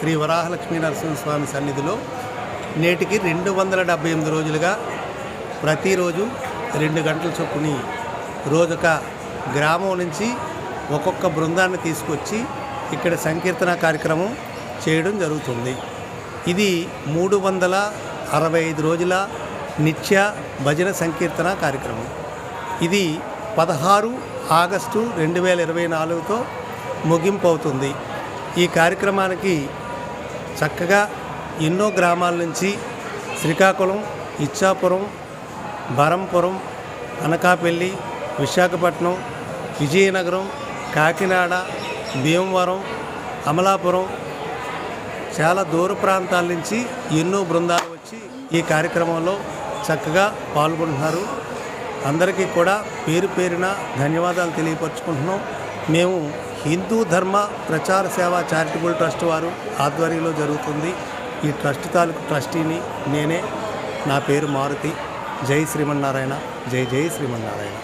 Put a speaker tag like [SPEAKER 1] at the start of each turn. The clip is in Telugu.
[SPEAKER 1] శ్రీ వరాహలక్ష్మీ నరసింహస్వామి సన్నిధిలో నేటికి 278 రోజులుగా ప్రతిరోజు 2 గంటల చొప్పుని రోజొక గ్రామం నుంచి ఒక్కొక్క బృందాన్ని తీసుకొచ్చి ఇక్కడ సంకీర్తన కార్యక్రమం చేయడం జరుగుతుంది. ఇది 365 రోజుల నిత్య భజన సంకీర్తన కార్యక్రమం. ఇది 16 ఆగస్టు 2024తో ముగింపు అవుతుంది. ఈ కార్యక్రమానికి చక్కగా ఎన్నో గ్రామాల నుంచి శ్రీకాకుళం, ఇచ్చాపురం, బరంపురం, అనకాపల్లి, విశాఖపట్నం, విజయనగరం, కాకినాడ, భీమవరం, అమలాపురం చాలా దూర ప్రాంతాల నుంచి ఎన్నో బృందాలు వచ్చి ఈ కార్యక్రమంలో చక్కగా పాల్గొంటున్నారు. అందరికీ కూడా పేరు పేరున ధన్యవాదాలు తెలియపరుచుకుంటున్నాం. మేము హిందూ ధర్మ ప్రచార సేవా చారిటబుల్ ట్రస్ట్ వారు ఆధ్వర్యంలో జరుగుతుంది. ఈ ట్రస్ట్ తాలూకు ట్రస్టీని నేనే. నా పేరు మారుతి. జై శ్రీమన్నారాయణ. జై జై శ్రీమన్నారాయణ.